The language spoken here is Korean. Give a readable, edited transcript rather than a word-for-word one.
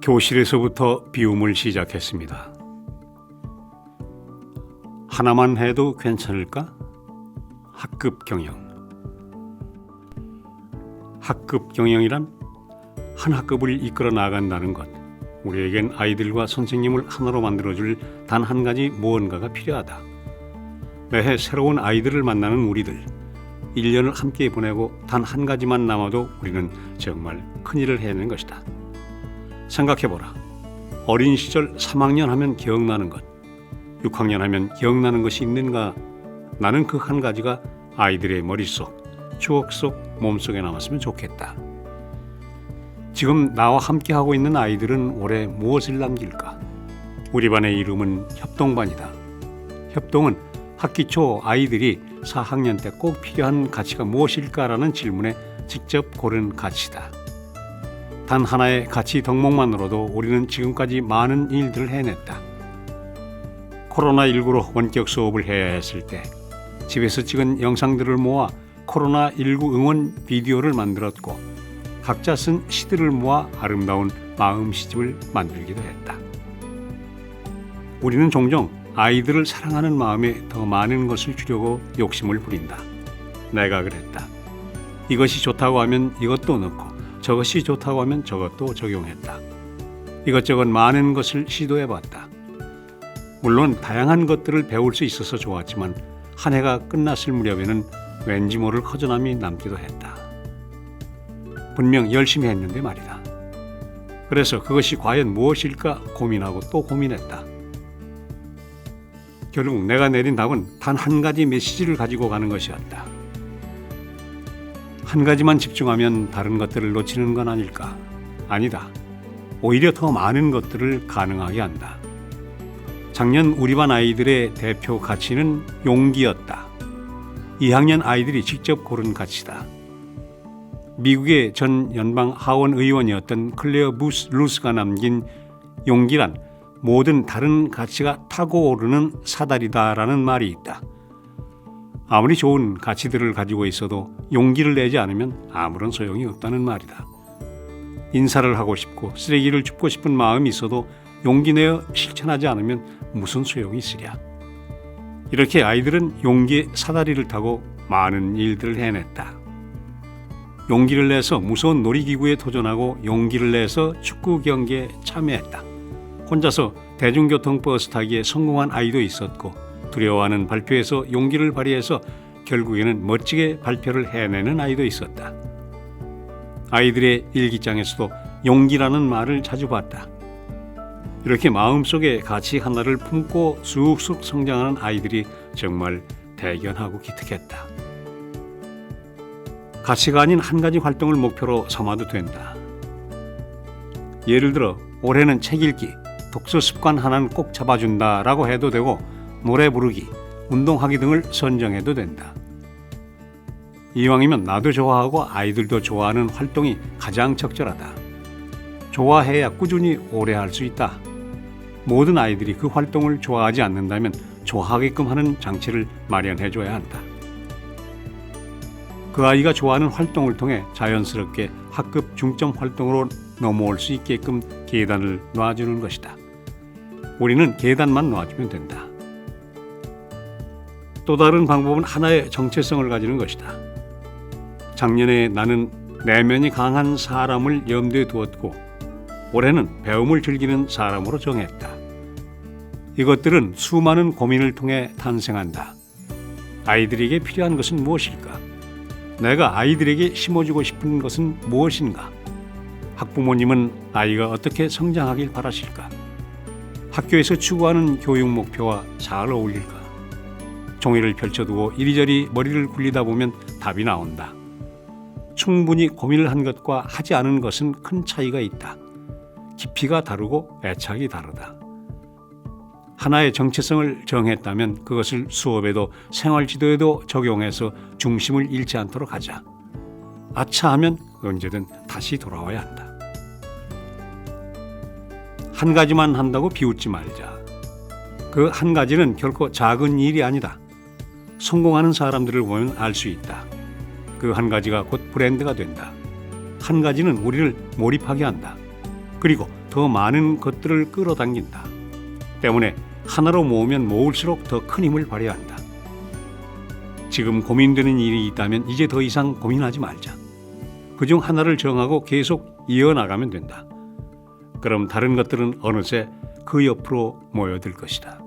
교실에서부터 비움을 시작했습니다. 하나만 해도 괜찮을까? 학급 경영. 학급 경영이란 한 학급을 이끌어 나간다는 것. 우리에겐 아이들과 선생님을 하나로 만들어줄 단 한 가지 무언가가 필요하다. 매해 새로운 아이들을 만나는 우리들. 1년을 함께 보내고 단 한 가지만 남아도 우리는 정말 큰일을 해내는 것이다. 생각해보라. 어린 시절 3학년 하면 기억나는 것, 6학년 하면 기억나는 것이 있는가? 나는 그 한 가지가 아이들의 머릿속, 추억 속, 몸속에 남았으면 좋겠다. 지금 나와 함께하고 있는 아이들은 올해 무엇을 남길까? 우리 반의 이름은 협동반이다. 협동은 학기 초 아이들이 4학년 때 꼭 필요한 가치가 무엇일까라는 질문에 직접 고른 가치다. 단 하나의 가치 덕목만으로도 우리는 지금까지 많은 일들을 해냈다. 코로나19로 원격 수업을 해야 했을 때 집에서 찍은 영상들을 모아 코로나19 응원 비디오를 만들었고 각자 쓴 시들을 모아 아름다운 마음 시집을 만들기도 했다. 우리는 종종 아이들을 사랑하는 마음에 더 많은 것을 주려고 욕심을 부린다. 내가 그랬다. 이것이 좋다고 하면 이것도 넣고 저것이 좋다고 하면 저것도 적용했다. 이것저것 많은 것을 시도해봤다. 물론 다양한 것들을 배울 수 있어서 좋았지만 한 해가 끝났을 무렵에는 왠지 모를 허전함이 남기도 했다. 분명 열심히 했는데 말이다. 그래서 그것이 과연 무엇일까 고민하고 또 고민했다. 결국 내가 내린 답은 단 한 가지 메시지를 가지고 가는 것이었다. 한 가지만 집중하면 다른 것들을 놓치는 건 아닐까? 아니다. 오히려 더 많은 것들을 가능하게 한다. 작년 우리 반 아이들의 대표 가치는 용기였다. 2학년 아이들이 직접 고른 가치다. 미국의 전 연방 하원 의원이었던 클레어 루스가 남긴 용기란 모든 다른 가치가 타고 오르는 사다리다라는 말이 있다. 아무리 좋은 가치들을 가지고 있어도 용기를 내지 않으면 아무런 소용이 없다는 말이다. 인사를 하고 싶고 쓰레기를 줍고 싶은 마음이 있어도 용기 내어 실천하지 않으면 무슨 소용이 있으랴. 이렇게 아이들은 용기의 사다리를 타고 많은 일들을 해냈다. 용기를 내서 무서운 놀이기구에 도전하고 용기를 내서 축구 경기에 참여했다. 혼자서 대중교통 버스 타기에 성공한 아이도 있었고 두려워하는 발표에서 용기를 발휘해서 결국에는 멋지게 발표를 해내는 아이도 있었다. 아이들의 일기장에서도 용기라는 말을 자주 봤다. 이렇게 마음속에 가치 하나를 품고 쑥쑥 성장하는 아이들이 정말 대견하고 기특했다. 가치가 아닌 한 가지 활동을 목표로 삼아도 된다. 예를 들어 올해는 책 읽기, 독서 습관 하나는 꼭 잡아준다라고 해도 되고 노래 부르기, 운동하기 등을 선정해도 된다. 이왕이면 나도 좋아하고 아이들도 좋아하는 활동이 가장 적절하다. 좋아해야 꾸준히 오래 할 수 있다. 모든 아이들이 그 활동을 좋아하지 않는다면 좋아하게끔 하는 장치를 마련해줘야 한다. 그 아이가 좋아하는 활동을 통해 자연스럽게 학급 중점 활동으로 넘어올 수 있게끔 계단을 놔주는 것이다. 우리는 계단만 놔주면 된다. 또 다른 방법은 하나의 정체성을 가지는 것이다. 작년에 나는 내면이 강한 사람을 염두에 두었고 올해는 배움을 즐기는 사람으로 정했다. 이것들은 수많은 고민을 통해 탄생한다. 아이들에게 필요한 것은 무엇일까? 내가 아이들에게 심어주고 싶은 것은 무엇인가? 학부모님은 아이가 어떻게 성장하길 바라실까? 학교에서 추구하는 교육 목표와 잘 어울릴까? 종이를 펼쳐두고 이리저리 머리를 굴리다 보면 답이 나온다. 충분히 고민을 한 것과 하지 않은 것은 큰 차이가 있다. 깊이가 다르고 애착이 다르다. 하나의 정체성을 정했다면 그것을 수업에도 생활지도에도 적용해서 중심을 잃지 않도록 하자. 아차 하면 언제든 다시 돌아와야 한다. 한 가지만 한다고 비웃지 말자. 그 한 가지는 결코 작은 일이 아니다. 성공하는 사람들을 보면 알 수 있다. 그 한 가지가 곧 브랜드가 된다. 한 가지는 우리를 몰입하게 한다. 그리고 더 많은 것들을 끌어당긴다. 때문에 하나로 모으면 모을수록 더 큰 힘을 발휘해야 한다. 지금 고민되는 일이 있다면 이제 더 이상 고민하지 말자. 그중 하나를 정하고 계속 이어나가면 된다. 그럼 다른 것들은 어느새 그 옆으로 모여들 것이다.